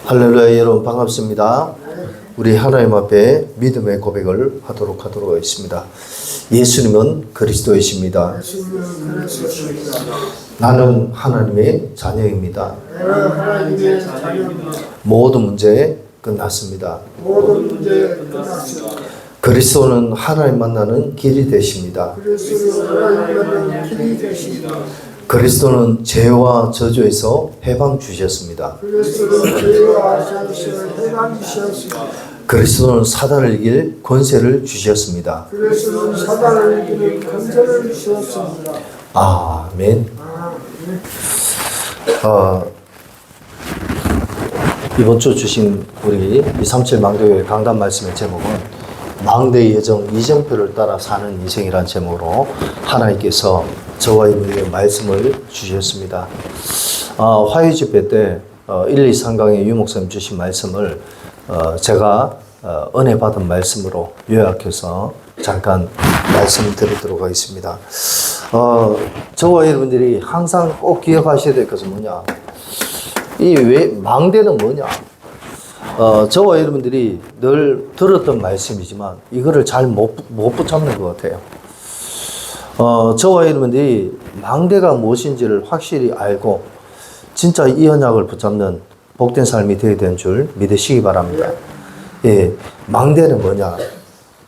할렐루야. 여러분 반갑습니다. 우리 하나님 앞에 믿음의 고백을 하도록 하겠습니다. 예수님은 그리스도이십니다. 나는 하나님의 자녀입니다. 모든 문제 끝났습니다. 그리스도는 하나님 만나는 길이 되십니다. 그리스도는 죄와 저주에서 해방 주셨습니다. 그리스도는 사단을 이길 권세를 주셨습니다. 아멘. 이번 주 주신 우리 237 망대교회 강단 말씀의 제목은 망대의 여정 이정표를 따라 사는 인생이라는 제목으로 하나님께서 저와 여러분에게 말씀을 주셨습니다. 화요 집회 때 1, 2, 3강의 유 목사님 주신 말씀을 제가 은혜 받은 말씀으로 요약해서 잠깐 말씀드리도록 하겠습니다. 저와 여러분들이 항상 꼭 기억하셔야 될 것은 뭐냐? 망대는 뭐냐? 저와 여러분들이 늘 들었던 말씀이지만 이거를 잘 못 붙잡는 것 같아요. 저와 여러분들이 망대가 무엇인지를 확실히 알고 진짜 이 언약을 붙잡는 복된 삶이 되어야 되는 줄 믿으시기 바랍니다. 예, 망대는 뭐냐?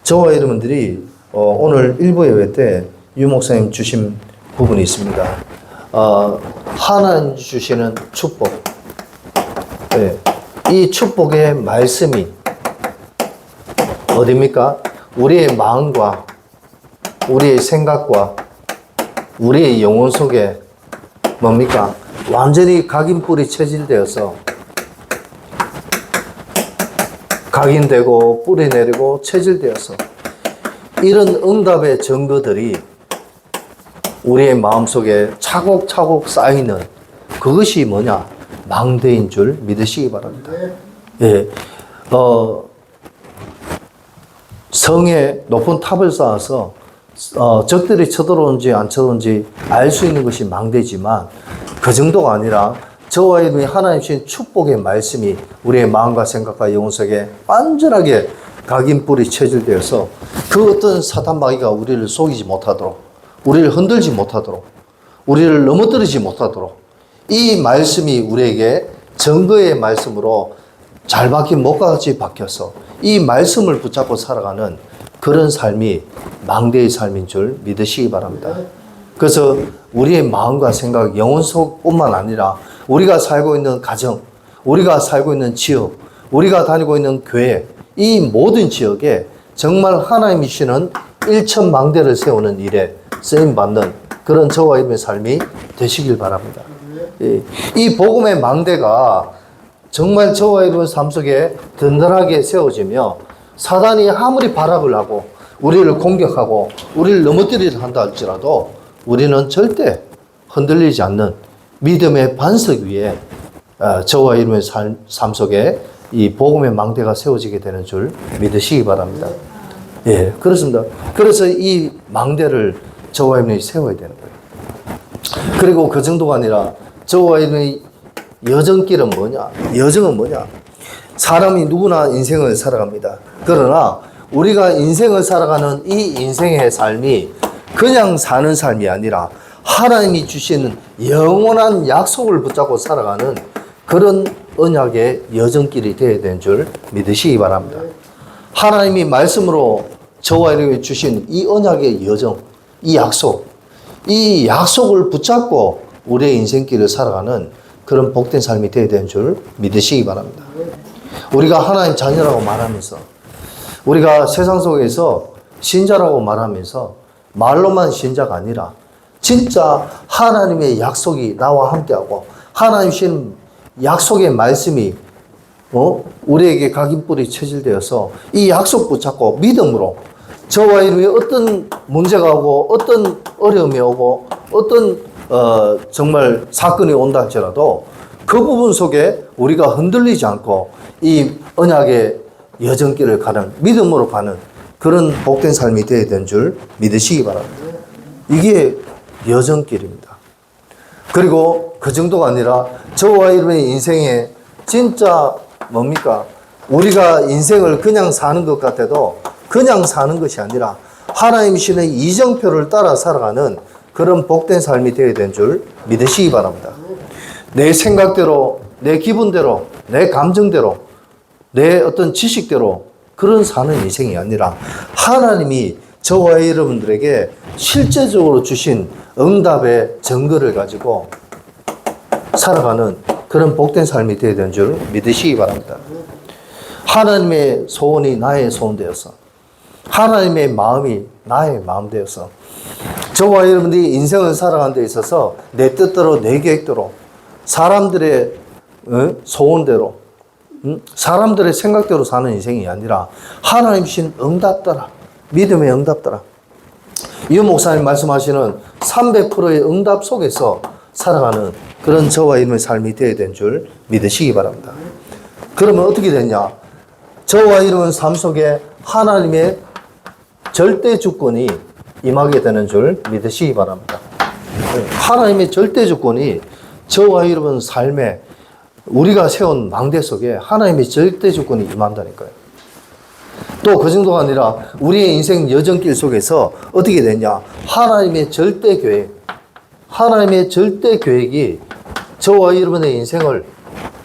저와 여러분들이 오늘 일부 예배 때 유 목사님 주신 부분이 있습니다. 하나님 주시는 축복. 예, 이 축복의 말씀이 어디입니까? 우리의 마음과 우리의 생각과 우리의 영혼 속에 뭡니까? 완전히 각인뿔이 체질되어서 각인되고 뿌리 내리고 체질되어서 이런 응답의 증거들이 우리의 마음속에 차곡차곡 쌓이는 그것이 뭐냐? 망대인 줄 믿으시기 바랍니다. 예, 성에 높은 탑을 쌓아서 적들이 쳐들어오는지 안 쳐들어오는지 알 수 있는 것이 망대지만 그 정도가 아니라 저와 여러분이 하나님 주신 축복의 말씀이 우리의 마음과 생각과 영혼 속에 완전하게 각인뿔이 체질되어서 그 어떤 사탄 마귀가 우리를 속이지 못하도록, 우리를 흔들지 못하도록, 우리를 넘어뜨리지 못하도록 이 말씀이 우리에게 증거의 말씀으로 잘 박힌 목같이 박혀서 이 말씀을 붙잡고 살아가는 그런 삶이 망대의 삶인 줄 믿으시기 바랍니다. 그래서 우리의 마음과 생각, 영혼 속뿐만 아니라 우리가 살고 있는 가정, 우리가 살고 있는 지역, 우리가 다니고 있는 교회, 이 모든 지역에 정말 하나님이 주시는 일천망대를 세우는 일에 쓰임받는 그런 저와 여러분의 삶이 되시길 바랍니다. 이 복음의 망대가 정말 저와 여러분 삶 속에 든든하게 세워지며 사단이 아무리 발악을 하고 우리를 공격하고 우리를 넘어뜨리려 한다 할지라도 우리는 절대 흔들리지 않는 믿음의 반석 위에 저와 여러분의 삶 속에 이 복음의 망대가 세워지게 되는 줄 믿으시기 바랍니다. 예, 그렇습니다. 그래서 이 망대를 저와 여러분이 세워야 되는 거예요. 그리고 그 정도가 아니라 저와 여러분의 여정길은 뭐냐? 여정은 뭐냐? 사람이 누구나 인생을 살아갑니다. 그러나 우리가 인생을 살아가는 이 인생의 삶이 그냥 사는 삶이 아니라 하나님이 주시는 영원한 약속을 붙잡고 살아가는 그런 언약의 여정길이 되어야 되는 줄 믿으시기 바랍니다. 하나님이 말씀으로 저와 여러분이 주신 이 언약의 여정, 이 약속을 붙잡고 우리의 인생길을 살아가는 그런 복된 삶이 되어야 되는 줄 믿으시기 바랍니다. 우리가 하나님 자녀라고 말하면서 우리가 세상 속에서 신자라고 말하면서 말로만 신자가 아니라 진짜 하나님의 약속이 나와 함께하고 하나님 주신 약속의 말씀이 우리에게 각인뿔이 체질되어서 이 약속 붙잡고 믿음으로 저와 여러분이 어떤 문제가 오고 어떤 어려움이 오고 어떤 정말 사건이 온다 할지라도 그 부분 속에 우리가 흔들리지 않고 이 언약의 여정길을 가는 믿음으로 가는 그런 복된 삶이 되어야 되는 줄 믿으시기 바랍니다. 이게 여정길입니다. 그리고 그 정도가 아니라 저와 여러분의 인생에 진짜 뭡니까? 우리가 인생을 그냥 사는 것 같아도 그냥 사는 것이 아니라 하나님 신의 이정표를 따라 살아가는 그런 복된 삶이 되어야 되는 줄 믿으시기 바랍니다. 내 생각대로, 내 기분대로, 내 감정대로, 내 어떤 지식대로 그런 사는 인생이 아니라 하나님이 저와 여러분들에게 실제적으로 주신 응답의 증거를 가지고 살아가는 그런 복된 삶이 되어야 되는 줄 믿으시기 바랍니다. 하나님의 소원이 나의 소원 되어서 하나님의 마음이 나의 마음 되어서 저와 여러분들이 인생을 살아가는 데 있어서 내 뜻대로 내 계획대로 사람들의 소원대로 사람들의 생각대로 사는 인생이 아니라 하나님 주신 응답 따라 믿음의 응답 따라 이 목사님 말씀하시는 300%의 응답 속에서 살아가는 그런 저와 여러분의 삶이 되어야 되는 줄 믿으시기 바랍니다. 그러면 어떻게 되냐? 저와 여러분 삶 속에 하나님의 절대 주권이 임하게 되는 줄 믿으시기 바랍니다. 하나님의 절대 주권이 저와 여러분 삶에 우리가 세운 망대 속에 하나님의 절대 주권이 임한다니까요. 또 그 정도가 아니라 우리의 인생 여정길 속에서 어떻게 되냐? 하나님의 절대 계획, 하나님의 절대 계획이 저와 여러분의 인생을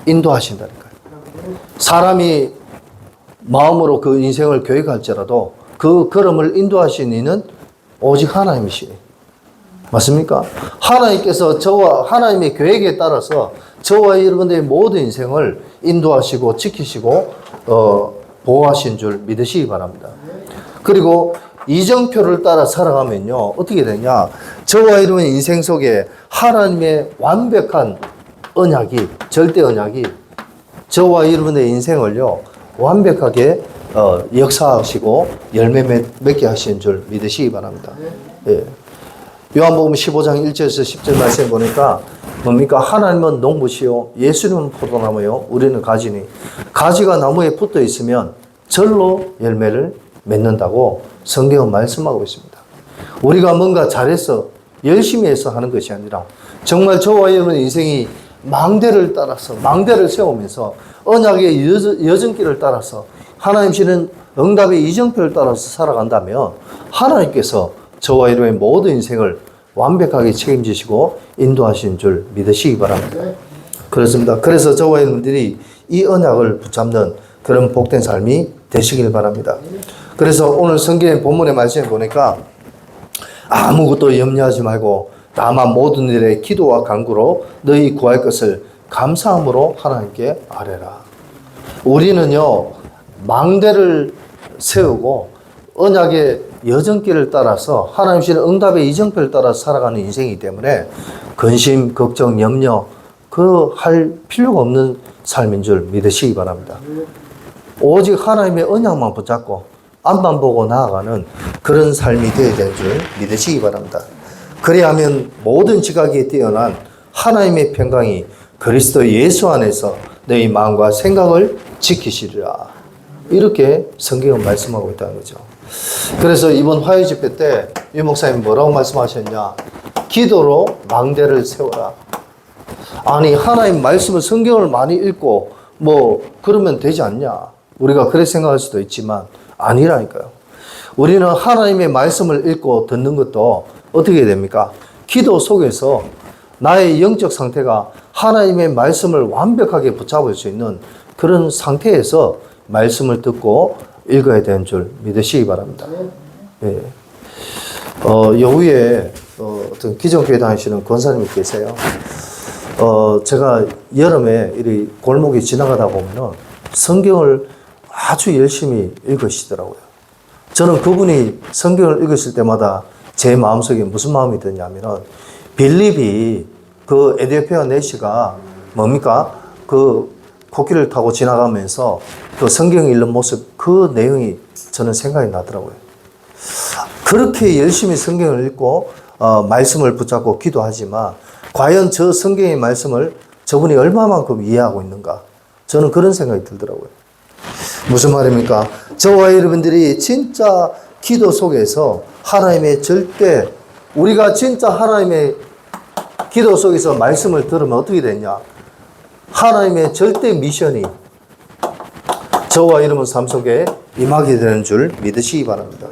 인도하신다니까요. 사람이 마음으로 그 인생을 계획할지라도 그 걸음을 인도하시는 이는 오직 하나님이시니. 맞습니까? 하나님께서 저와 하나님의 계획에 따라서 저와 여러분들의 모든 인생을 인도하시고 지키시고 보호하신 줄 믿으시기 바랍니다. 그리고 이정표를 따라 살아가면요 어떻게 되냐? 저와 여러분의 인생 속에 하나님의 완벽한 언약이 절대 언약이 저와 여러분의 인생을요 완벽하게 역사하시고 열매 맺게 하신 줄 믿으시기 바랍니다. 예. 요한복음 15장 1절에서 10절 말씀 보니까 뭡니까? 하나님은 농부시요 예수님은 포도나무요 우리는 가지니 가지가 나무에 붙어 있으면 절로 열매를 맺는다고 성경은 말씀하고 있습니다. 우리가 뭔가 잘해서 열심히 해서 하는 것이 아니라 정말 저와 여러분의 인생이 망대를 따라서 망대를 세우면서 언약의 여정길을 따라서 하나님 주시는 응답의 이정표를 따라서 살아간다면 하나님께서 저와 여러분의 모든 인생을 완벽하게 책임지시고 인도하신 줄 믿으시기 바랍니다. 그렇습니다. 그래서 저와 여러분들이 이 언약을 붙잡는 그런 복된 삶이 되시길 바랍니다. 그래서 오늘 성경의 본문의 말씀을 보니까 아무것도 염려하지 말고 다만 모든 일에 기도와 간구로 너희 구할 것을 감사함으로 하나님께 아뢰라. 우리는요 망대를 세우고 언약의 여정길을 따라서 하나님 주시는 응답의 이정표를 따라서 살아가는 인생이기 때문에 근심, 걱정, 염려 그 할 필요가 없는 삶인 줄 믿으시기 바랍니다. 오직 하나님의 언약만 붙잡고 앞만 보고 나아가는 그런 삶이 되어야 되는 줄 믿으시기 바랍니다. 그래야면 모든 지각이 뛰어난 하나님의 평강이 그리스도 예수 안에서 너희 마음과 생각을 지키시리라. 이렇게 성경은 말씀하고 있다는 거죠. 그래서 이번 화요 집회 때 유 목사님 뭐라고 말씀하셨냐? 기도로 망대를 세워라. 아니 하나님 말씀을 성경을 많이 읽고 뭐 그러면 되지 않냐? 우리가 그렇게 생각할 수도 있지만 아니라니까요. 우리는 하나님의 말씀을 읽고 듣는 것도 어떻게 됩니까? 기도 속에서 나의 영적 상태가 하나님의 말씀을 완벽하게 붙잡을 수 있는 그런 상태에서 말씀을 듣고 읽어야 되는 줄 믿으시기 바랍니다. 예. 여우에 어떤 기존교회 다니시는 권사님이 계세요. 제가 여름에 이 골목에 지나가다 보면은 성경을 아주 열심히 읽으시더라고요. 저는 그분이 성경을 읽으실 때마다 제 마음속에 무슨 마음이 드냐면은 빌립이 그 에디오피아 내시가 뭡니까? 그 코끼리를 타고 지나가면서 그 성경 읽는 모습 그 내용이 저는 생각이 나더라고요. 그렇게 열심히 성경을 읽고 말씀을 붙잡고 기도하지만 과연 저 성경의 말씀을 저분이 얼마만큼 이해하고 있는가? 저는 그런 생각이 들더라고요. 무슨 말입니까? 저와 여러분들이 진짜 기도 속에서 하나님의 절대 우리가 진짜 하나님의 기도 속에서 말씀을 들으면 어떻게 되냐? 하나님의 절대 미션이 저와 이름은 삶 속에 임하게 되는 줄 믿으시기 바랍니다.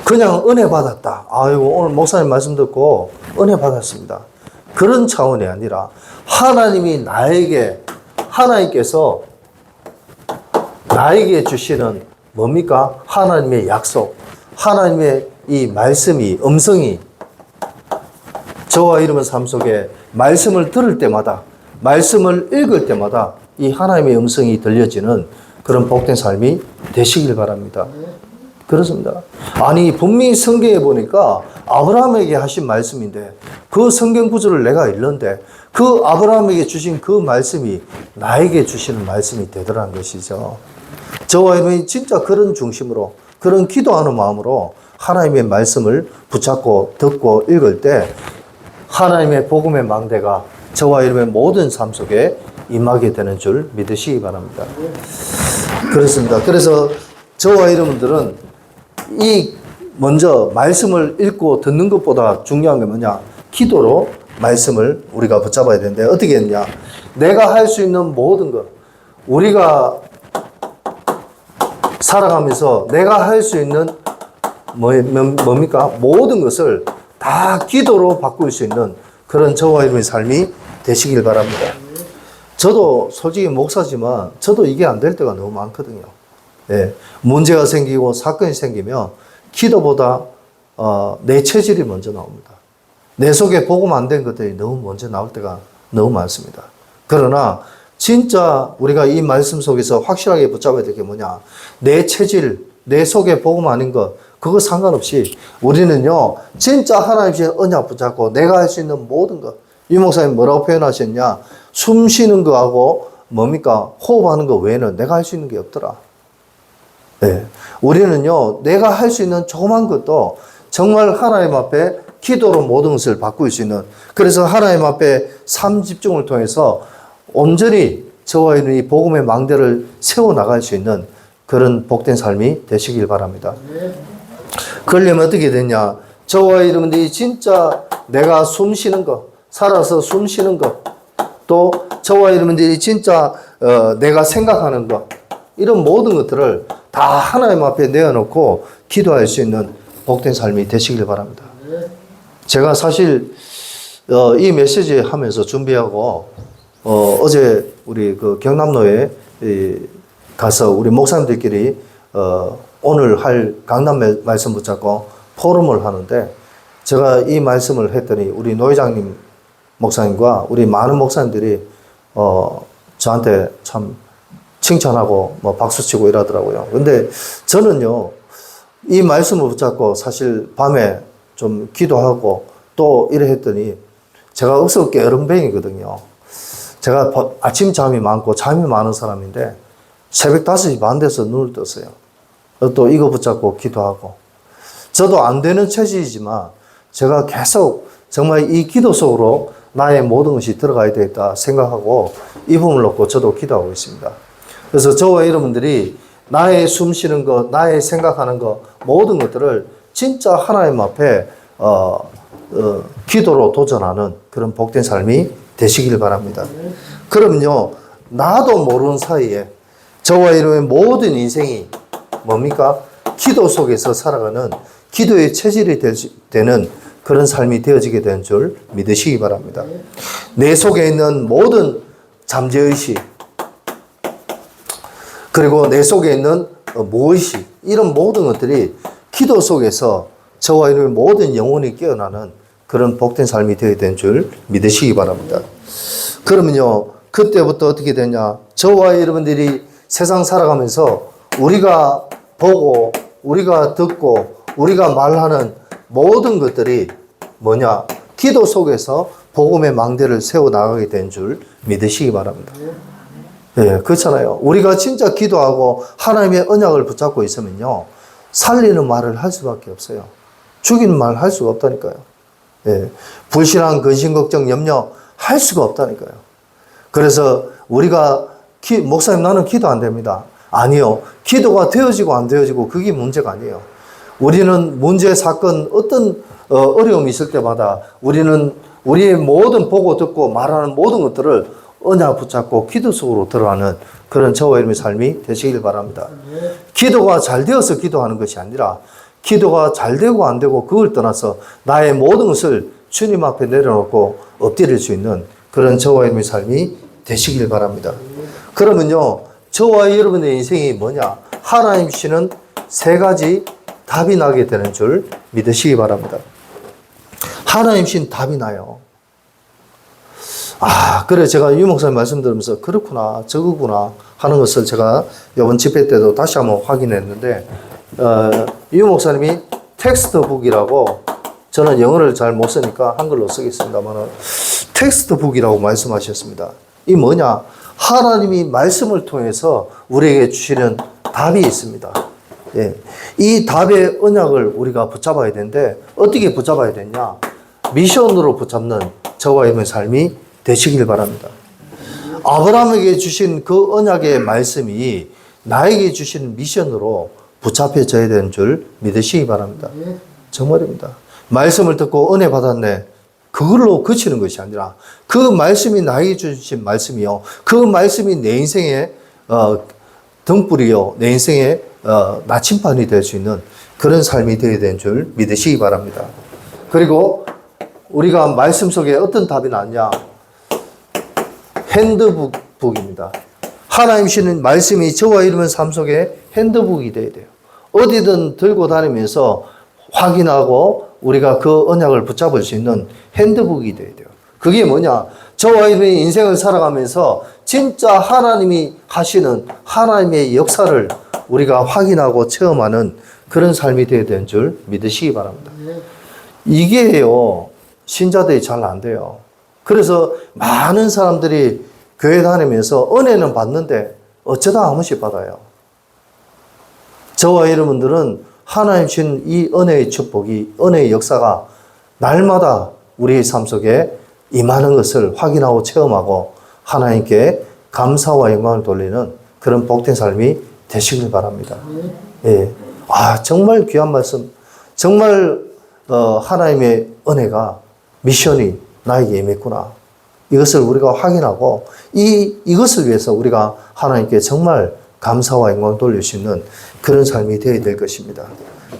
그냥 은혜 받았다. 아이고, 오늘 목사님 말씀 듣고 은혜 받았습니다. 그런 차원이 아니라 하나님이 하나님께서 나에게 주시는 뭡니까? 하나님의 약속, 하나님의 이 말씀이, 음성이 저와 이름은 삶 속에 말씀을 들을 때마다, 말씀을 읽을 때마다 이 하나님의 음성이 들려지는 그런 복된 삶이 되시길 바랍니다. 그렇습니다. 아니, 분명히 성경에 보니까 아브라함에게 하신 말씀인데 그 성경 구절을 내가 읽는데 그 아브라함에게 주신 그 말씀이 나에게 주시는 말씀이 되더라는 것이죠. 저와 여러분이 진짜 그런 중심으로, 그런 기도하는 마음으로 하나님의 말씀을 붙잡고 듣고 읽을 때 하나님의 복음의 망대가 저와 여러분의 모든 삶 속에 임하게 되는 줄 믿으시기 바랍니다. 그렇습니다. 그래서 저와 여러분들은 먼저 말씀을 읽고 듣는 것보다 중요한 게 뭐냐? 기도로 말씀을 우리가 붙잡아야 되는데 어떻게 했냐? 내가 할 수 있는 모든 것, 우리가 살아가면서 내가 할 수 있는 뭡니까? 모든 것을 다 기도로 바꿀 수 있는 그런 저와 여러분의 삶이 되시길 바랍니다. 저도 솔직히 목사지만 저도 이게 안 될 때가 너무 많거든요. 예, 문제가 생기고 사건이 생기면 기도보다 내 체질이 먼저 나옵니다. 내 속에 복음 안 된 것들이 너무 먼저 나올 때가 너무 많습니다. 그러나 진짜 우리가 이 말씀 속에서 확실하게 붙잡아야 될 게 뭐냐? 내 체질, 내 속에 복음 아닌 것, 그거 상관없이 우리는요, 진짜 하나님의 언약 붙잡고 내가 할 수 있는 모든 것, 이 목사님 뭐라고 표현하셨냐? 숨 쉬는 거하고 뭡니까? 호흡하는 거 외에는 내가 할 수 있는 게 없더라. 네. 우리는요, 내가 할 수 있는 조그만 것도 정말 하나님 앞에 기도로 모든 것을 바꿀 수 있는, 그래서 하나님 앞에 삶 집중을 통해서 온전히 저와 이 복음의 망대를 세워나갈 수 있는 그런 복된 삶이 되시길 바랍니다. 그러려면 어떻게 되냐? 저와 여러분들이 진짜 내가 숨 쉬는 것, 살아서 숨 쉬는 것, 또 저와 여러분들이 진짜 내가 생각하는 것, 이런 모든 것들을 다 하나님 앞에 내어놓고 기도할 수 있는 복된 삶이 되시길 바랍니다. 제가 사실 이 메시지 하면서 준비하고 어제 우리 그 경남로에 가서 우리 목사님들끼리 오늘 할 강남 말씀 붙잡고 포럼을 하는데 제가 이 말씀을 했더니 우리 노 회장님 목사님과 우리 많은 목사님들이 저한테 참 칭찬하고 뭐 박수치고 이러더라고요. 근데 저는요, 이 말씀을 붙잡고 사실 밤에 좀 기도하고 또 이래 했더니 제가 억수 게으름뱅이거든요. 제가 아침 잠이 많고 잠이 많은 사람인데 새벽 5시 반 돼서 눈을 떴어요. 또 이거 붙잡고 기도하고. 저도 안 되는 체질이지만 제가 계속 정말 이 기도 속으로 나의 모든 것이 들어가야 되겠다 생각하고 이 부분을 놓고 저도 기도하고 있습니다. 그래서 저와 여러분들이 나의 숨 쉬는 것, 나의 생각하는 것, 모든 것들을 진짜 하나님 앞에 기도로 도전하는 그런 복된 삶이 되시길 바랍니다. 그럼요, 나도 모르는 사이에 저와 여러분의 모든 인생이 뭡니까? 기도 속에서 살아가는 기도의 체질이 되는 그런 삶이 되어지게 된 줄 믿으시기 바랍니다. 내 속에 있는 모든 잠재의식, 그리고 내 속에 있는 무의식, 이런 모든 것들이 기도 속에서 저와 여러분의 모든 영혼이 깨어나는 그런 복된 삶이 되어야 된 줄 믿으시기 바랍니다. 그러면요, 그때부터 어떻게 되냐? 저와 여러분들이 세상 살아가면서 우리가 보고, 우리가 듣고, 우리가 말하는 모든 것들이 뭐냐? 기도 속에서 복음의 망대를 세워나가게 된 줄 믿으시기 바랍니다. 예, 그렇잖아요. 우리가 진짜 기도하고 하나님의 언약을 붙잡고 있으면요, 살리는 말을 할 수밖에 없어요. 죽이는 말을 할 수가 없다니까요. 예, 불신앙, 근심, 걱정, 염려 할 수가 없다니까요. 그래서 우리가 목사님 나는 기도 안 됩니다. 아니요. 기도가 되어지고 안 되어지고 그게 문제가 아니에요. 우리는 문제, 사건, 어떤 어려움이 있을 때마다 우리는 우리의 모든 보고 듣고 말하는 모든 것들을 언약 붙잡고 기도 속으로 들어가는 그런 저와 여러분의 삶이 되시길 바랍니다. 기도가 잘 되어서 기도하는 것이 아니라 기도가 잘 되고 안 되고 그걸 떠나서 나의 모든 것을 주님 앞에 내려놓고 엎드릴 수 있는 그런 저와 여러분의 삶이 되시길 바랍니다. 그러면요, 저와 여러분의 인생이 뭐냐? 하나님 주시는 세 가지 답이 나게 되는 줄 믿으시기 바랍니다. 하나님 주신 답이 나요. 그래, 제가 유 목사님 말씀 들으면서 그렇구나, 저거구나 하는 것을 제가 이번 집회 때도 다시 한번 확인했는데, 유 목사님이 텍스트북이라고, 저는 영어를 잘 못 쓰니까 한글로 쓰겠습니다만, 텍스트북이라고 말씀하셨습니다. 이 뭐냐? 하나님이 말씀을 통해서 우리에게 주시는 답이 있습니다. 예. 이 답의 언약을 우리가 붙잡아야 되는데, 어떻게 붙잡아야 되냐? 미션으로 붙잡는 저와 여러분의 삶이 되시길 바랍니다. 아브라함에게 주신 그 언약의 말씀이 나에게 주신 미션으로 붙잡혀져야 되는 줄 믿으시기 바랍니다. 정말입니다. 말씀을 듣고 은혜 받았네. 그걸로 그치는 것이 아니라 그 말씀이 나에게 주신 말씀이요. 그 말씀이 내 인생의 등불이요. 내 인생의 나침반이 될 수 있는 그런 삶이 되어야 되는 줄 믿으시기 바랍니다. 그리고 우리가 말씀 속에 어떤 답이 나왔냐? 핸드북입니다. 하나님 주시는 말씀이 저와 여러분 삶 속에 핸드북이 되어야 돼요. 어디든 들고 다니면서 확인하고 우리가 그 언약을 붙잡을 수 있는 핸드북이 되어야 돼요. 그게 뭐냐? 저와 여러분의 인생을 살아가면서 진짜 하나님이 하시는 하나님의 역사를 우리가 확인하고 체험하는 그런 삶이 되어야 되는 줄 믿으시기 바랍니다. 이게요, 신자들이 잘 안 돼요. 그래서 많은 사람들이 교회 다니면서 은혜는 받는데 어쩌다 한 번씩 받아요. 저와 여러분들은 하나님 주신 이 은혜의 축복이, 은혜의 역사가 날마다 우리의 삶 속에 임하는 것을 확인하고 체험하고 하나님께 감사와 영광을 돌리는 그런 복된 삶이 되시길 바랍니다. 예. 정말 귀한 말씀. 정말 하나님의 은혜가, 미션이 나에게 임했구나. 이것을 우리가 확인하고 이것을 위해서 우리가 하나님께 정말 감사와 영광을 돌릴 수 있는 그런 삶이 되어야 될 것입니다.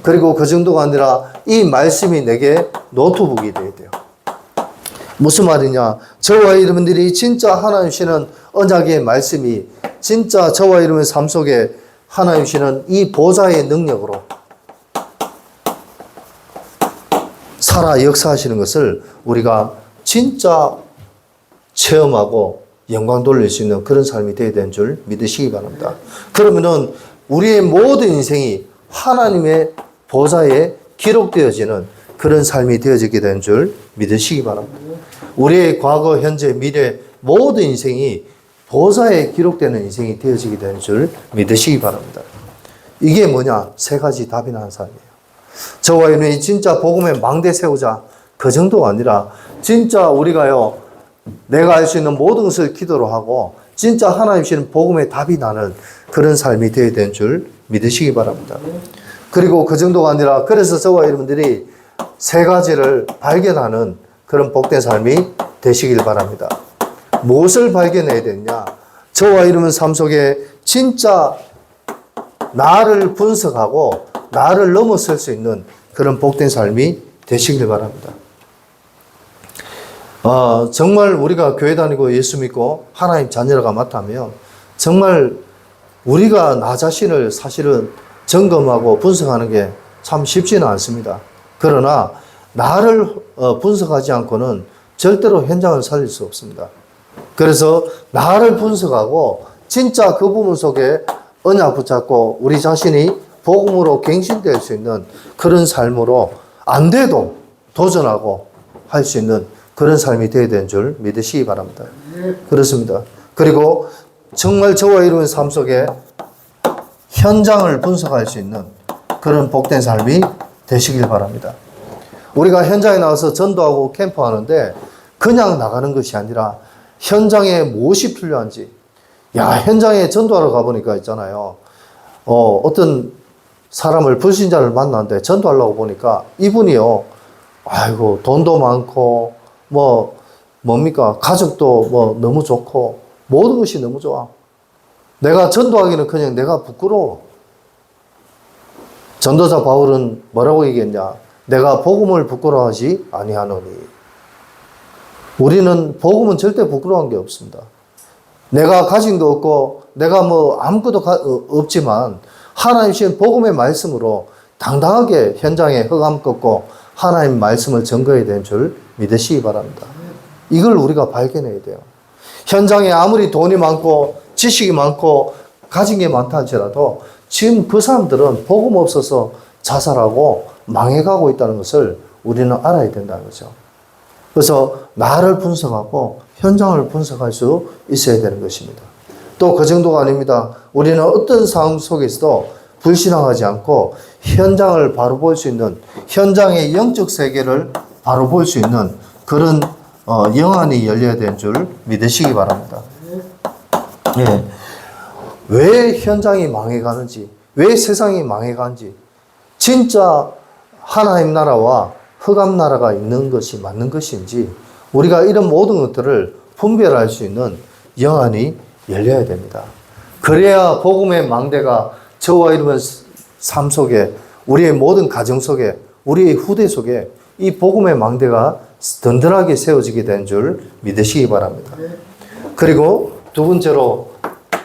그리고 그 정도가 아니라 이 말씀이 내게 노트북이 되어야 돼요. 무슨 말이냐? 저와 여러분들이 진짜 하나님 주시는 언약의 말씀이 진짜 저와 여러분의 삶 속에 하나님 주시는 이 보좌의 능력으로 살아 역사하시는 것을 우리가 진짜 체험하고 영광 돌릴 수 있는 그런 삶이 되어야 되는 줄 믿으시기 바랍니다. 그러면은 우리의 모든 인생이 하나님의 보좌에 기록되어지는 그런 삶이 되어지게 되는 줄 믿으시기 바랍니다. 우리의 과거, 현재, 미래 모든 인생이 보좌에 기록되는 인생이 되어지게 되는 줄 믿으시기 바랍니다. 이게 뭐냐? 세 가지 답이 나는 삶이에요. 저와 여러분이 진짜 복음의 망대 세우자. 그 정도가 아니라 진짜 우리가요, 내가 알 수 있는 모든 것을 기도로 하고 진짜 하나님 주시는 복음의 답이 나는 그런 삶이 되어야 되는 줄 믿으시기 바랍니다. 그리고 그 정도가 아니라 그래서 저와 여러분들이 세 가지를 발견하는 그런 복된 삶이 되시길 바랍니다. 무엇을 발견해야 되느냐? 저와 여러분 삶 속에 진짜 나를 분석하고 나를 넘어설 수 있는 그런 복된 삶이 되시길 바랍니다. 정말 우리가 교회 다니고 예수 믿고 하나님 자녀가 맞다면 정말 우리가 나 자신을 사실은 점검하고 분석하는 게 참 쉽지는 않습니다. 그러나 나를 분석하지 않고는 절대로 현장을 살릴 수 없습니다. 그래서 나를 분석하고 진짜 그 부분 속에 언약 붙잡고 우리 자신이 복음으로 갱신될 수 있는 그런 삶으로 안 돼도 도전하고 할 수 있는 그런 삶이 되어야 되는 줄 믿으시기 바랍니다. 그렇습니다. 그리고 정말 저와 여러분의 삶 속에 현장을 분석할 수 있는 그런 복된 삶이 되시길 바랍니다. 우리가 현장에 나가서 전도하고 캠프하는데 그냥 나가는 것이 아니라 현장에 무엇이 필요한지, 현장에 전도하러 가보니까 있잖아요. 어떤 사람을 불신자를 만났는데 전도하려고 보니까 이분이요, 돈도 많고, 뭡니까? 가족도 뭐 너무 좋고 모든 것이 너무 좋아. 내가 전도하기는 그냥 내가 부끄러워. 전도자 바울은 뭐라고 얘기했냐? 내가 복음을 부끄러워하지 아니하노니. 우리는 복음은 절대 부끄러운 게 없습니다. 내가 가진 거 없고 내가 뭐 아무것도 없지만 하나님 주신 복음의 말씀으로 당당하게 현장에 흑암 꺾고 하나님 말씀을 증거해야 되는 줄 믿으시기 바랍니다. 이걸 우리가 발견해야 돼요. 현장에 아무리 돈이 많고 지식이 많고 가진 게 많다 할지라도 지금 그 사람들은 복음 없어서 자살하고 망해가고 있다는 것을 우리는 알아야 된다는 거죠. 그래서 나를 분석하고 현장을 분석할 수 있어야 되는 것입니다. 또 그 정도가 아닙니다. 우리는 어떤 상황 속에서도 불신앙하지 않고 현장을 바로 볼 수 있는, 현장의 영적 세계를 바로 볼 수 있는 그런 영안이 열려야 되는 줄 믿으시기 바랍니다. 예. 왜 현장이 망해가는지, 왜 세상이 망해가는지, 진짜 하나님 나라와 흑암 나라가 있는 것이 맞는 것인지 우리가 이런 모든 것들을 분별할 수 있는 영안이 열려야 됩니다. 그래야 복음의 망대가 저와 여러분 삶 속에, 우리의 모든 가정 속에, 우리의 후대 속에 이 복음의 망대가 든든하게 세워지게 된 줄 믿으시기 바랍니다. 그리고 두 번째로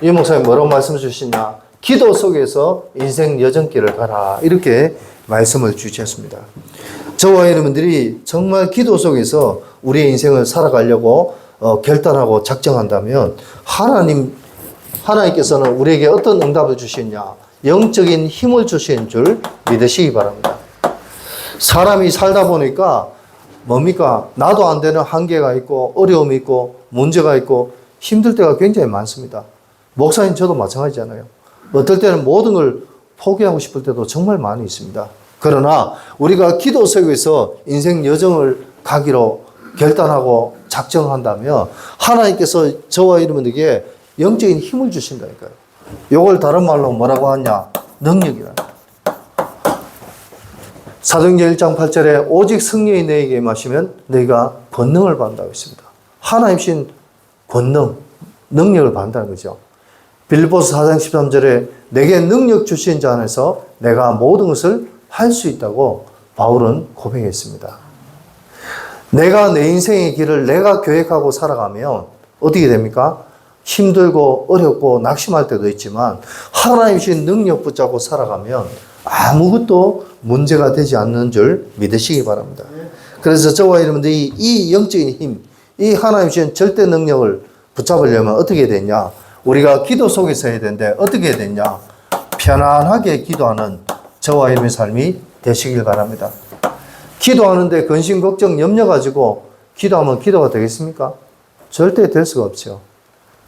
이 목사님 뭐라고 말씀 주시냐? 기도 속에서 인생 여정길을 가라. 이렇게 말씀을 주셨습니다. 저와 여러분들이 정말 기도 속에서 우리의 인생을 살아가려고 결단하고 작정한다면 하나님께서는 우리에게 어떤 응답을 주시냐? 영적인 힘을 주신 줄 믿으시기 바랍니다. 사람이 살다 보니까 뭡니까? 나도 안 되는 한계가 있고 어려움이 있고 문제가 있고 힘들 때가 굉장히 많습니다. 목사님 저도 마찬가지잖아요. 어떨 때는 모든 걸 포기하고 싶을 때도 정말 많이 있습니다. 그러나 우리가 기도 속에서 인생 여정을 가기로 결단하고 작정한다면 하나님께서 저와 여러분에게 영적인 힘을 주신다니까요. 이걸 다른 말로 뭐라고 하냐? 능력이라. 사도행전 1장 8절에 오직 성령이 너에게 임하시면 너희가 권능을 받는다고 했습니다. 하나님 신 권능, 능력을 받는다는 거죠. 빌립보서 4장 13절에 내게 능력 주신 자 안에서 내가 모든 것을 할 수 있다고 바울은 고백했습니다. 내가 내 인생의 길을 내가 계획하고 살아가면 어떻게 됩니까? 힘들고 어렵고 낙심할 때도 있지만 하나님 주신 능력 붙잡고 살아가면 아무것도 문제가 되지 않는 줄 믿으시기 바랍니다. 그래서 저와 여러분들이 이 영적인 힘, 이 하나님 주신 절대 능력을 붙잡으려면 어떻게 되냐? 우리가 기도 속에서 해야 되는데 어떻게 해야 되냐? 편안하게 기도하는 저와 여러분의 삶이 되시길 바랍니다. 기도하는데 근심, 걱정, 염려 가지고 기도하면 기도가 되겠습니까? 절대 될 수가 없죠.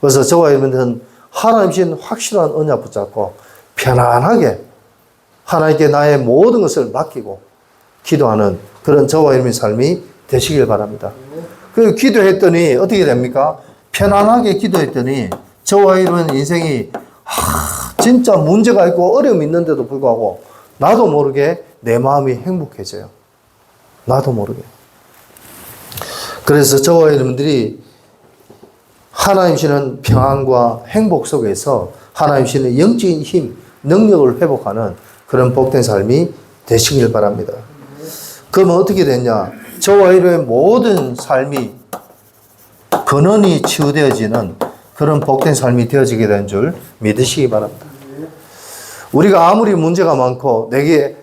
그래서 저와 여러분들은 하나님 주신 확실한 언약 붙잡고 편안하게 하나님께 나의 모든 것을 맡기고 기도하는 그런 저와 여러분의 삶이 되시길 바랍니다. 그 기도했더니 어떻게 됩니까? 편안하게 기도했더니 저와 여러분 인생이 진짜 문제가 있고 어려움이 있는데도 불구하고 나도 모르게 내 마음이 행복해져요. 나도 모르게. 그래서 저와 여러분들이 하나님 주시는 평안과 행복 속에서 하나님 주시는 영적인 힘, 능력을 회복하는 그런 복된 삶이 되시길 바랍니다. 그러면 어떻게 됐냐? 저와 여러분의 모든 삶이 근원이 치유되어지는 그런 복된 삶이 되어지게 된 줄 믿으시기 바랍니다. 우리가 아무리 문제가 많고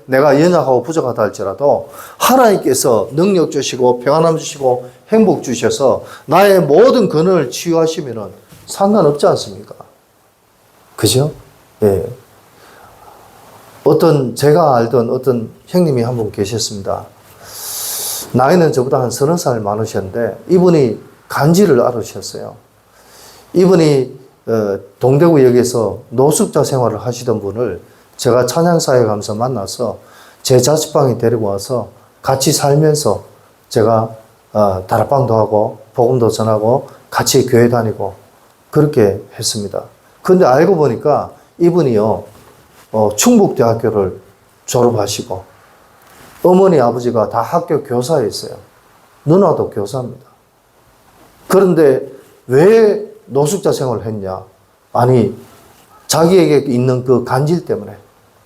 내가 연약하고 부족하다 할지라도 하나님께서 능력 주시고 평안함 주시고 행복 주셔서 나의 모든 근원을 치유하시면은 상관없지 않습니까? 그죠? 예. 제가 알던 어떤 형님이 한 분 계셨습니다. 나이는 저보다 한 30살 많으셨는데 이분이 간질을 앓으셨어요. 이분이 동대구역에서 노숙자 생활을 하시던 분을 제가 찬양사에 가면서 만나서 제 자취방에 데리고 와서 같이 살면서 제가 다락방도 하고 복음도 전하고 같이 교회 다니고 그렇게 했습니다. 그런데 알고 보니까 이분이요 충북대학교를 졸업하시고 어머니 아버지가 다 학교 교사였어요. 누나도 교사입니다. 그런데 왜 노숙자 생활을 했냐? 아니, 자기에게 있는 그 간질 때문에.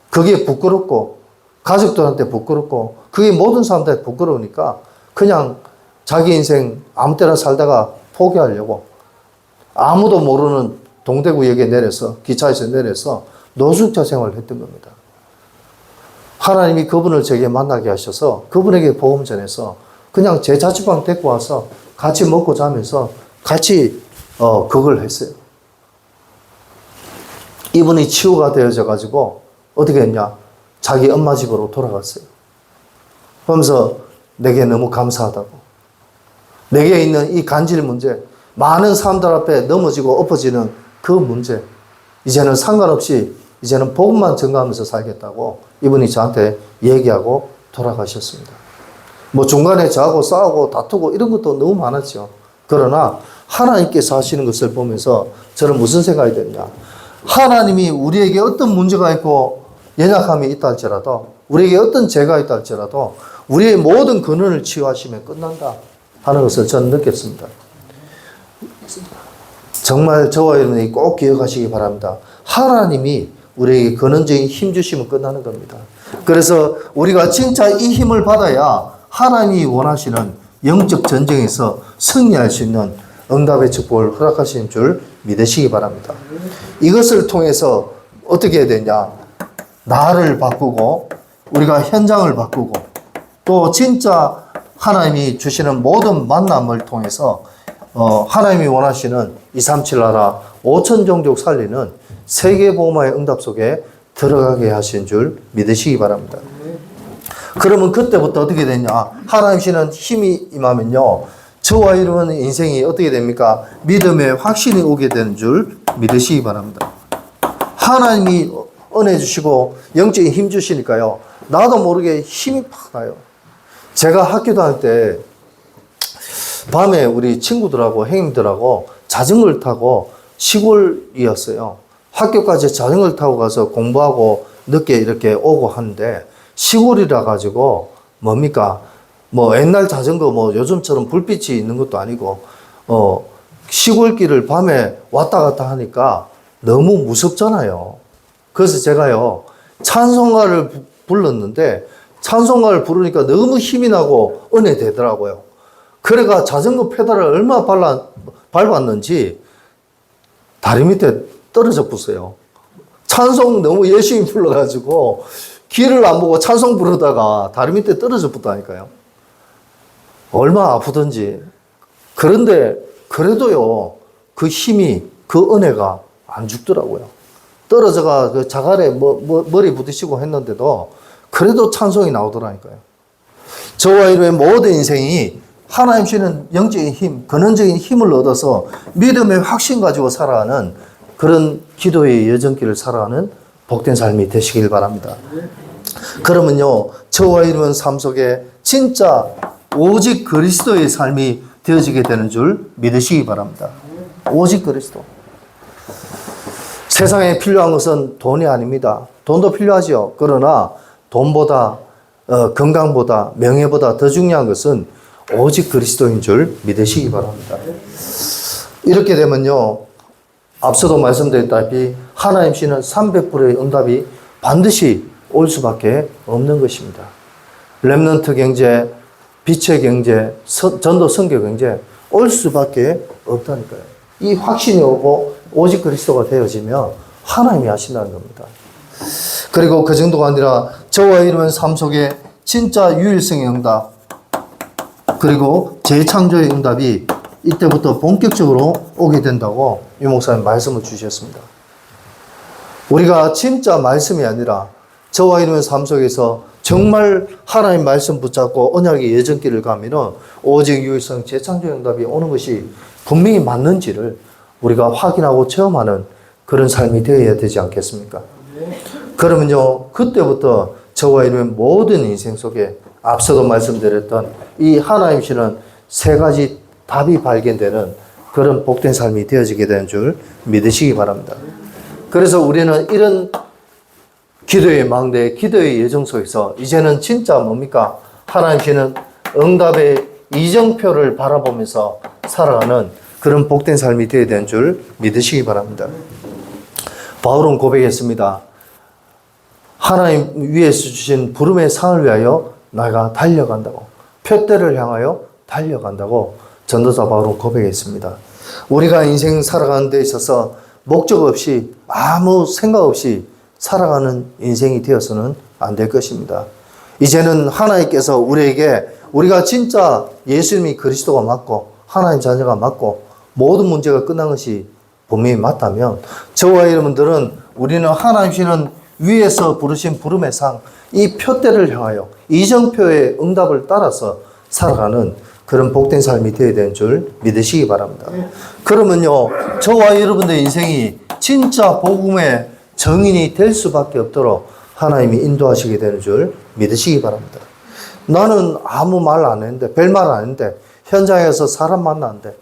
그게 부끄럽고, 가족들한테 부끄럽고, 그게 모든 사람들한테 부끄러우니까 그냥 자기 인생 아무 때나 살다가 포기하려고 아무도 모르는 동대구역에 내려서, 기차에서 내려서 노숙자 생활을 했던 겁니다. 하나님이 그분을 제게 만나게 하셔서 그분에게 복음 전해서 그냥 제 자취방 데리고 와서 같이 먹고 자면서 같이 그걸 했어요. 이분이 치유가 되어져 가지고 어떻게 했냐? 자기 엄마 집으로 돌아갔어요. 그러면서 내게 너무 감사하다고. 내게 있는 이 간질 문제, 많은 사람들 앞에 넘어지고 엎어지는 그 문제, 이제는 상관없이 이제는 복음만 전가하면서 살겠다고 이분이 저한테 얘기하고 돌아가셨습니다. 뭐 중간에 저하고 싸우고 다투고 이런 것도 너무 많았죠. 그러나 하나님께서 하시는 것을 보면서 저는 무슨 생각이 됐냐. 하나님이 우리에게 어떤 문제가 있고 연약함이 있다 할지라도, 우리에게 어떤 죄가 있다 할지라도 우리의 모든 근원을 치유하시면 끝난다 하는 것을 저는 느꼈습니다. 정말 저와 여러분이 꼭 기억하시기 바랍니다. 하나님이 우리에게 근원적인 힘 주시면 끝나는 겁니다. 그래서 우리가 진짜 이 힘을 받아야 하나님이 원하시는 영적 전쟁에서 승리할 수 있는 응답의 축복을 허락하시는 줄 믿으시기 바랍니다. 이것을 통해서 어떻게 해야 되냐? 나를 바꾸고 우리가 현장을 바꾸고 또 진짜 하나님이 주시는 모든 만남을 통해서 하나님이 원하시는 237 나라 5천 종족 살리는 세계복음화의 응답 속에 들어가게 하신 줄 믿으시기 바랍니다. 그러면 그때부터 어떻게 되냐? 하나님 주시는 힘이 임하면요, 저와 여러분의 인생이 어떻게 됩니까? 믿음의 확신이 오게 되는 줄 믿으시기 바랍니다. 하나님이 은혜 주시고 영적인 힘 주시니까요, 나도 모르게 힘이 팍 나요. 제가 학교 다닐 때 밤에 우리 친구들하고 형님들하고 자전거를 타고 시골이었어요. 학교까지 자전거를 타고 가서 공부하고 늦게 이렇게 오고 하는데, 시골이라 가지고 뭡니까? 뭐 옛날 자전거 뭐 요즘처럼 불빛이 있는 것도 아니고 시골길을 밤에 왔다 갔다 하니까 너무 무섭잖아요. 그래서 제가요, 찬송가를 불렀는데 찬송가를 부르니까 너무 힘이 나고 은혜 되더라고요. 그래가 자전거 페달을 얼마나 밟았는지 다리 밑에 떨어져 붙어요. 찬송 너무 열심히 불러가지고 길을 안 보고 찬송 부르다가 다리 밑에 떨어져 붙다니까요. 얼마나 아프던지. 그런데 그래도요, 그 힘이, 그 은혜가 안 죽더라고요. 떨어져가 그 자갈에 머리 부딪히고 했는데도 그래도 찬송이 나오더라니까요. 저와 여러분의 모든 인생이 하나님 주시는 영적인 힘, 근원적인 힘을 얻어서 믿음의 확신 가지고 살아가는 그런 기도의 여정길을 살아가는 복된 삶이 되시길 바랍니다. 그러면요, 저와 여러분 삶 속에 진짜 오직 그리스도의 삶이 되어지게 되는 줄 믿으시기 바랍니다. 오직 그리스도. 세상에 필요한 것은 돈이 아닙니다. 돈도 필요하죠. 그러나 돈보다 건강보다 명예보다 더 중요한 것은 오직 그리스도인 줄 믿으시기 바랍니다. 이렇게 되면요, 앞서도 말씀드렸다시피 하나님 씨는 300%의 응답이 반드시 올 수밖에 없는 것입니다. 렘넌트 경제, 빛의 경제, 전도 선교 경제 올 수밖에 없다니까요. 이 확신이 오고 오직 그리스도가 되어지면 하나님이 하신다는 겁니다. 그리고 그 정도가 아니라 저와 이루는 삶 속에 진짜 유일성의 응답, 그리고 재창조의 응답이 이때부터 본격적으로 오게 된다고 유 목사님 말씀을 주셨습니다. 우리가 진짜 말씀이 아니라 저와 이루는 삶 속에서 정말 하나님 말씀 붙잡고 언약의 예정길을 가면은 오직 유일성 재창조 응답이 오는 것이 분명히 맞는지를 우리가 확인하고 체험하는 그런 삶이 되어야 되지 않겠습니까? 그러면요, 그때부터 저와 이루는 모든 인생 속에 앞서도 말씀드렸던 이 하나님 주시는 세 가지 답이 발견되는 그런 복된 삶이 되어지게 되는 줄 믿으시기 바랍니다. 그래서 우리는 이런 기도의 망대, 기도의 예정 속에서 이제는 진짜 뭡니까? 하나님 주시는 응답의 이정표를 바라보면서 살아가는 그런 복된 삶이 되어야 되는 줄 믿으시기 바랍니다. 바울은 고백했습니다. 하나님 위에서 주신 부름의 상을 위하여 내가 달려간다고, 표대를 향하여 달려간다고 전도사 바울은 고백했습니다. 우리가 인생 살아가는 데 있어서 목적 없이 아무 생각 없이 살아가는 인생이 되어서는 안 될 것입니다. 이제는 하나님께서 우리에게 우리가 진짜 예수님이 그리스도가 맞고 하나님 자녀가 맞고 모든 문제가 끝난 것이 분명히 맞다면 저와 여러분들은 우리는 하나님 주시는 위에서 부르신 부름의 상, 이 표대를 향하여 이정표의 응답을 따라서 살아가는 그런 복된 삶이 되어야 되는 줄 믿으시기 바랍니다. 그러면요, 저와 여러분들의 인생이 진짜 복음의 정인이 될 수밖에 없도록 하나님이 인도하시게 되는 줄 믿으시기 바랍니다. 나는 아무 말 안 했는데, 별말 안 했는데, 현장에서 사람 만났는데,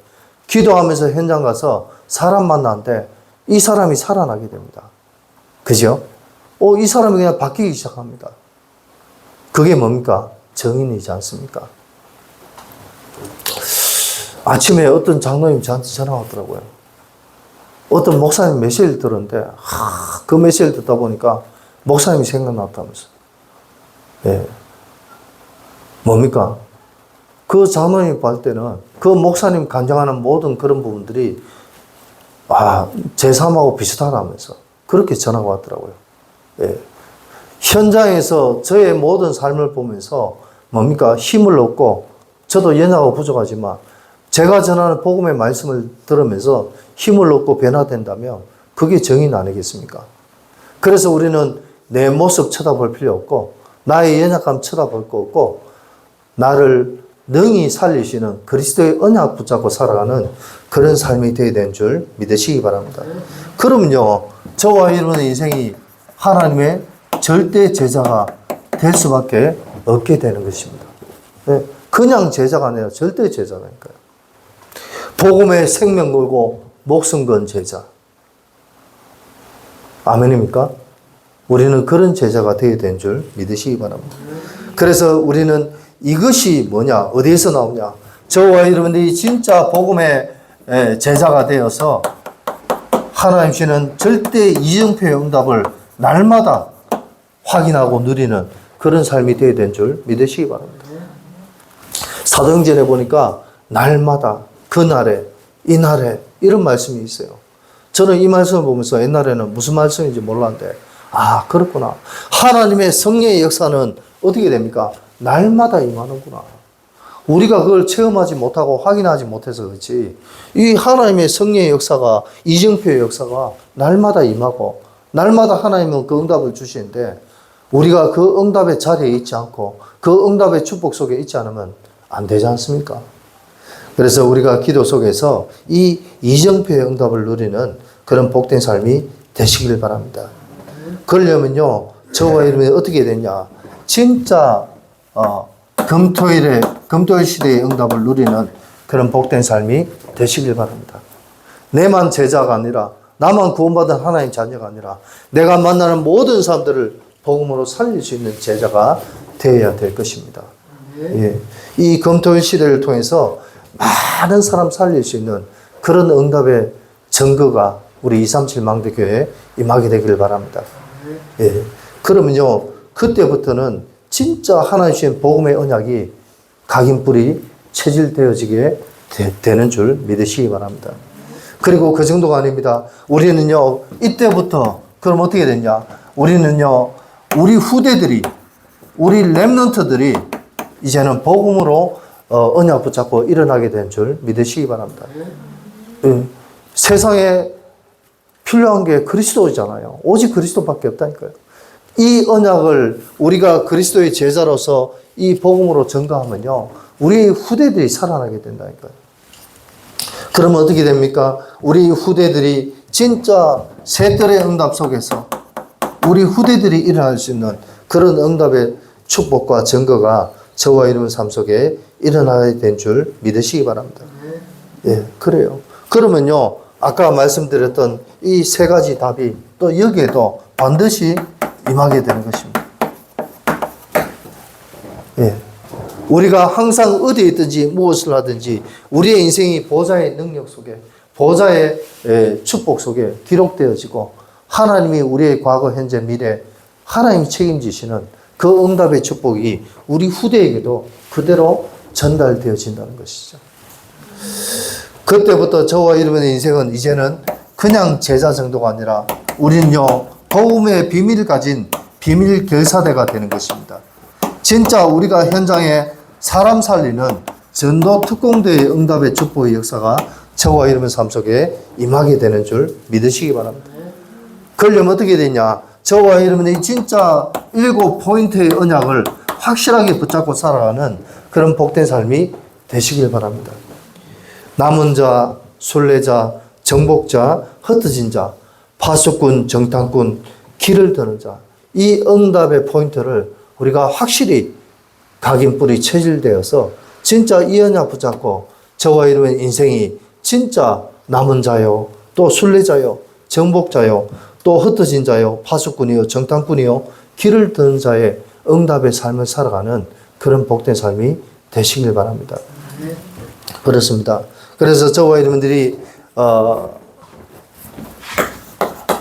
기도하면서 현장 가서 사람 만났는데, 이 사람이 살아나게 됩니다. 그죠? 이 사람이 그냥 바뀌기 시작합니다. 그게 뭡니까? 정인이지 않습니까? 아침에 어떤 장로님 저한테 전화 왔더라고요. 어떤 목사님 메시지를 들었는데, 그 메시지를 듣다 보니까 목사님이 생각났다면서. 예. 뭡니까? 그 장로님 볼 때는 그 목사님 간증하는 모든 그런 부분들이 제3하고 비슷하다면서 그렇게 전화가 왔더라고요. 예. 현장에서 저의 모든 삶을 보면서 뭡니까? 힘을 얻고 저도 연약하고 부족하지만 제가 전하는 복음의 말씀을 들으면서 힘을 얻고 변화된다면 그게 정인 아니겠습니까? 그래서 우리는 내 모습 쳐다볼 필요 없고 나의 연약함 쳐다볼 거 없고 나를 능히 살리시는 그리스도의 언약 붙잡고 살아가는 그런 삶이 되어야 되는 줄 믿으시기 바랍니다. 그러면요, 저와 여러분의 인생이 하나님의 절대 제자가 될 수밖에 없게 되는 것입니다. 그냥 제자가 아니라 절대 제자라니까요. 복음의 생명 걸고 목숨 건 제자. 아멘입니까? 우리는 그런 제자가 되어야 되는 줄 믿으시기 바랍니다. 그래서 우리는 이것이 뭐냐? 어디에서 나오냐? 저와 여러분들이 진짜 복음의 제자가 되어서 하나님 주시는 절대 이정표의 응답을 날마다 확인하고 누리는 그런 삶이 되어야 되는 줄 믿으시기 바랍니다. 사도행전에 보니까 날마다, 그날에, 이날에 이런 말씀이 있어요. 저는 이 말씀을 보면서 옛날에는 무슨 말씀인지 몰랐는데 그렇구나. 하나님의 성령의 역사는 어떻게 됩니까? 날마다 임하는구나. 우리가 그걸 체험하지 못하고 확인하지 못해서 그렇지 이 하나님의 성령의 역사가, 이정표의 역사가 날마다 임하고 날마다 하나님은 그 응답을 주시는데 우리가 그 응답의 자리에 있지 않고 그 응답의 축복 속에 있지 않으면 안 되지 않습니까? 그래서 우리가 기도 속에서 이 이정표의 응답을 누리는 그런 복된 삶이 되시길 바랍니다. 그러려면요, 저와 여러분이 어떻게 되냐? 진짜 금토일 시대의 응답을 누리는 그런 복된 삶이 되시길 바랍니다. 내만 제자가 아니라 나만 구원받은 하나님 자녀가 아니라 내가 만나는 모든 사람들을 복음으로 살릴 수 있는 제자가 되어야 될 것입니다. 예. 이 금토일 시대를 통해서 많은 사람 살릴 수 있는 그런 응답의 증거가 우리 237 망대교회에 임하게 되기를 바랍니다. 예. 그러면요, 그때부터는 진짜 하나님 주신 복음의 언약이 각인뿔이 체질되어지게 되는 줄 믿으시기 바랍니다. 그리고 그 정도가 아닙니다. 우리는요, 이때부터 그럼 어떻게 됐냐? 우리는요, 우리 후대들이, 우리 렘넌트들이 이제는 복음으로 언약 붙잡고 일어나게 된 줄 믿으시기 바랍니다. 세상에 필요한 게 그리스도잖아요. 오직 그리스도밖에 없다니까요. 이 언약을 우리가 그리스도의 제자로서 이 복음으로 전가하면요, 우리 후대들이 살아나게 된다니까요. 그러면 어떻게 됩니까? 우리 후대들이 진짜 새들의 응답 속에서 우리 후대들이 일어날 수 있는 그런 응답의 축복과 증거가 저와 여러분 삶 속에 일어나게 된 줄 믿으시기 바랍니다. 예, 그래요. 그러면요, 아까 말씀드렸던 이 세 가지 답이 또 여기에도 반드시 임하게 되는 것입니다. 예. 우리가 항상 어디에 있든지 무엇을 하든지 우리의 인생이 보좌의 능력 속에, 보좌의 축복 속에 기록되어지고 하나님이 우리의 과거, 현재, 미래 하나님이 책임지시는 그 응답의 축복이 우리 후대에게도 그대로 전달되어진다는 것이죠. 그때부터 저와 여러분의 인생은 이제는 그냥 제자 정도가 아니라 우리는요, 복음의 비밀을 가진 비밀 결사대가 되는 것입니다. 진짜 우리가 현장에 사람 살리는 전도 특공대의 응답의 축복의 역사가 저와 여러분 삶 속에 임하게 되는 줄 믿으시기 바랍니다. 그러려면 어떻게 되냐? 저와 여러분이 진짜 7포인트의 언약을 확실하게 붙잡고 살아가는 그런 복된 삶이 되시길 바랍니다. 남은 자, 순례자, 정복자, 흩어진 자, 파수꾼, 정탐꾼, 길을 드는 자, 이 응답의 포인트를 우리가 확실히 각인뿔이 체질되어서 진짜 이 언약 붙잡고 저와 여러분 인생이 진짜 남은 자요, 또 순례자요, 정복자요, 또 흩어진 자요, 파수꾼이요, 정탐꾼이요, 길을 드는 자의 응답의 삶을 살아가는 그런 복된 삶이 되시길 바랍니다. 그렇습니다. 그래서 저와 여러분들이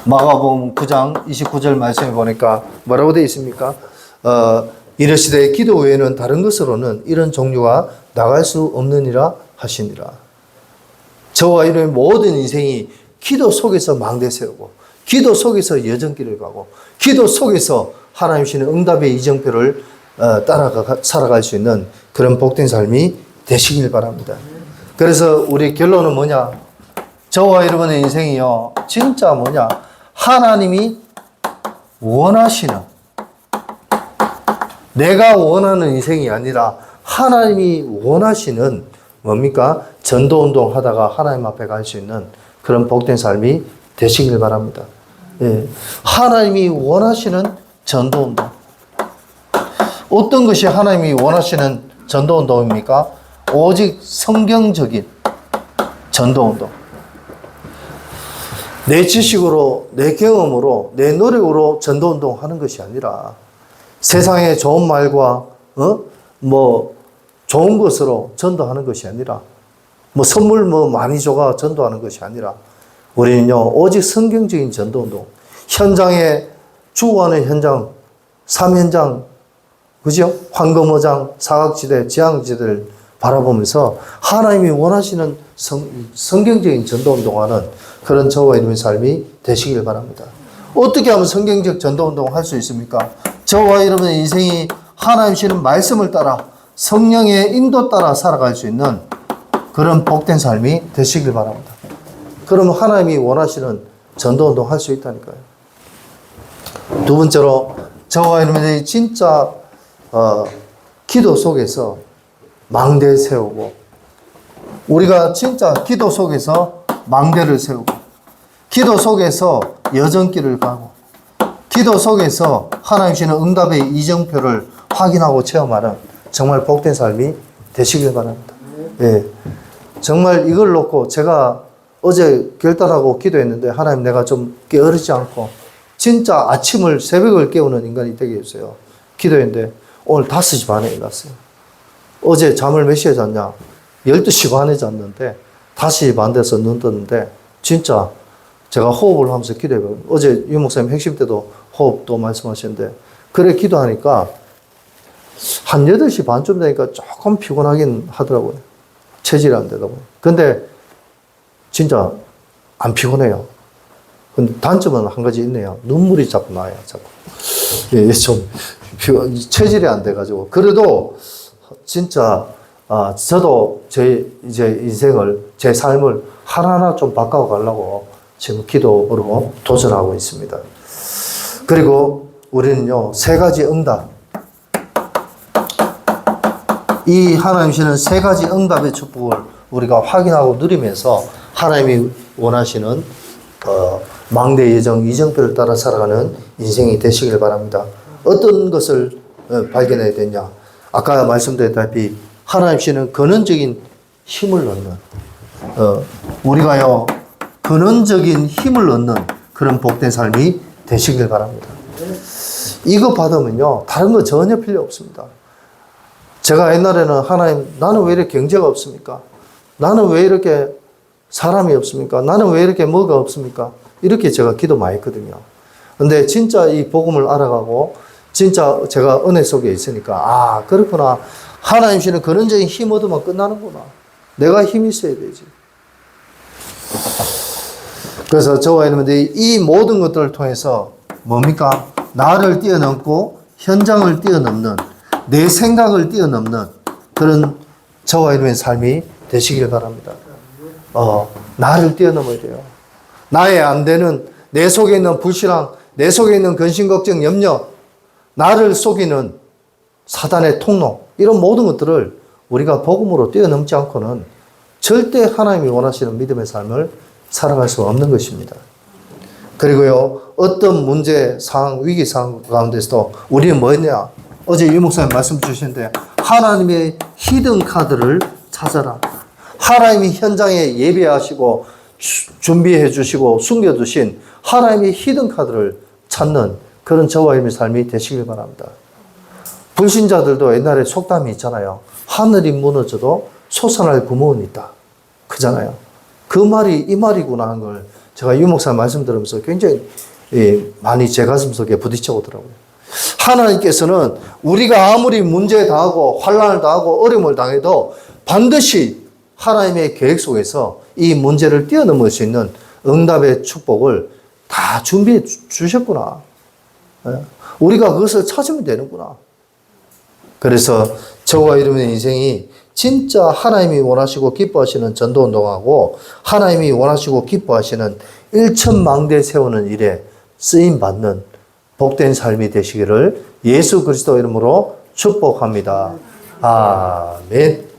마가복음 9장 29절 말씀에 보니까 뭐라고 되어 있습니까? 이르시되 기도 외에는 다른 것으로는 이런 종류가 나갈 수 없느니라 하시니라. 저와 여러분의 모든 인생이 기도 속에서 망대 세우고 기도 속에서 여정길을 가고 기도 속에서 하나님 주시는 응답의 이정표를 살아갈 수 있는 그런 복된 삶이 되시길 바랍니다. 그래서 우리 결론은 뭐냐? 저와 여러분의 인생이요, 진짜 뭐냐? 하나님이 원하시는, 내가 원하는 인생이 아니라 하나님이 원하시는 뭡니까? 전도운동 하다가 하나님 앞에 갈 수 있는 그런 복된 삶이 되시길 바랍니다. 예. 하나님이 원하시는 전도운동. 어떤 것이 하나님이 원하시는 전도운동입니까? 오직 성경적인 전도운동. 내 지식으로, 내 경험으로, 내 노력으로 전도운동 하는 것이 아니라 세상에 좋은 말과 좋은 것으로 전도하는 것이 아니라 선물 많이 줘가 전도하는 것이 아니라 우리는요, 오직 성경적인 전도운동. 현장에 주구하는 현장, 삼현장, 그죠? 황금어장, 사각지대, 지향지대를 바라보면서 하나님이 원하시는 성경적인 전도운동하는 그런 저와 여러분의 삶이 되시길 바랍니다. 어떻게 하면 성경적 전도운동을 할 수 있습니까? 저와 여러분의 인생이 하나님 주시는 말씀을 따라 성령의 인도 따라 살아갈 수 있는 그런 복된 삶이 되시길 바랍니다. 그러면 하나님이 원하시는 전도운동 할 수 있다니까요. 두 번째로 저와 여러분들이 진짜 기도 속에서 망대 세우고 우리가 진짜 기도 속에서 망대를 세우고 기도 속에서 여정길을 가고 기도 속에서 하나님 주시는 응답의 이정표를 확인하고 체험하는 정말 복된 삶이 되시길 바랍니다. 예. 정말 이걸 놓고 제가 어제 결단하고 기도했는데 하나님 내가 좀 게으르지 않고 진짜 아침을 새벽을 깨우는 인간이 되게 해주세요. 기도했는데 오늘 5시 반에 일어났어요. 어제 잠을 몇 시에 잤냐? 12시 반에 잤는데 5시 반 돼서 눈 떴는데 진짜 제가 호흡을 하면서 기도해봐요. 어제 유 목사님 핵심 때도 호흡도 말씀하셨는데 그래 기도하니까 한 8시 반쯤 되니까 조금 피곤하긴 하더라고요. 체질이 안 되다 보니. 근데 진짜 안 피곤해요. 근데 단점은 한 가지 있네요. 눈물이 자꾸 나요. 자꾸. 예, 좀 체질이 안 돼가지고. 그래도 진짜 저도 제 이제 인생을 제 삶을 하나하나 좀 바꿔가려고 지금 기도로 도전하고 있습니다. 그리고 우리는요 3가지 응답. 이 하나님 주시는 3가지 응답의 축복을 우리가 확인하고 누리면서 하나님이 원하시는 망대 예정 이정표를 따라 살아가는 인생이 되시길 바랍니다. 어떤 것을 발견해야 되냐? 아까 말씀드렸다시피 하나님 주시는 근원적인 힘을 얻는 우리가요 근원적인 힘을 얻는 그런 복된 삶이 되시길 바랍니다. 이거 받으면요 다른 거 전혀 필요 없습니다. 제가 옛날에는 하나님, 나는 왜 이렇게 경제가 없습니까? 나는 왜 이렇게 사람이 없습니까? 나는 왜 이렇게 뭐가 없습니까? 이렇게 제가 기도 많이 했거든요. 근데 진짜 이 복음을 알아가고 진짜 제가 은혜 속에 있으니까 아, 그렇구나. 하나님 주시는 근원적인 힘 얻으면 끝나는구나. 내가 힘이 있어야 되지. 그래서 저와 여러분들이 이 모든 것들을 통해서 뭡니까? 나를 뛰어넘고 현장을 뛰어넘는 내 생각을 뛰어넘는 그런 저와 여러분의 삶이 되시길 바랍니다. 나를 뛰어넘어야 돼요. 나의 안 되는 내 속에 있는 불신앙, 내 속에 있는 근심, 걱정, 염려, 나를 속이는 사단의 통로, 이런 모든 것들을 우리가 복음으로 뛰어넘지 않고는 절대 하나님이 원하시는 믿음의 삶을 살아갈 수 없는 것입니다. 그리고요, 어떤 문제, 상황, 위기 상황 가운데서도 우리는 뭐였냐? 어제 유 목사님 말씀 주시는데 하나님의 히든 카드를 찾아라. 하나님이 현장에 예배하시고 준비해 주시고 숨겨두신 하나님의 히든 카드를 찾는 그런 저와 여러분의 삶이 되시길 바랍니다. 불신자들도 옛날에 속담이 있잖아요. 하늘이 무너져도 솟아날 구멍은 있다. 그잖아요. 그 말이 이 말이구나 하는 걸 제가 유 목사 말씀 들으면서 굉장히 많이 제 가슴 속에 부딪혀 오더라고요. 하나님께서는 우리가 아무리 문제에 당하고 환난을 당하고 어려움을 당해도 반드시 하나님의 계획 속에서 이 문제를 뛰어넘을 수 있는 응답의 축복을 다 준비해 주셨구나. 우리가 그것을 찾으면 되는구나. 그래서 저와 여러분의 인생이 진짜 하나님이 원하시고 기뻐하시는 전도운동하고 하나님이 원하시고 기뻐하시는 일천망대 세우는 일에 쓰임받는 복된 삶이 되시기를 예수 그리스도 이름으로 축복합니다. 아멘.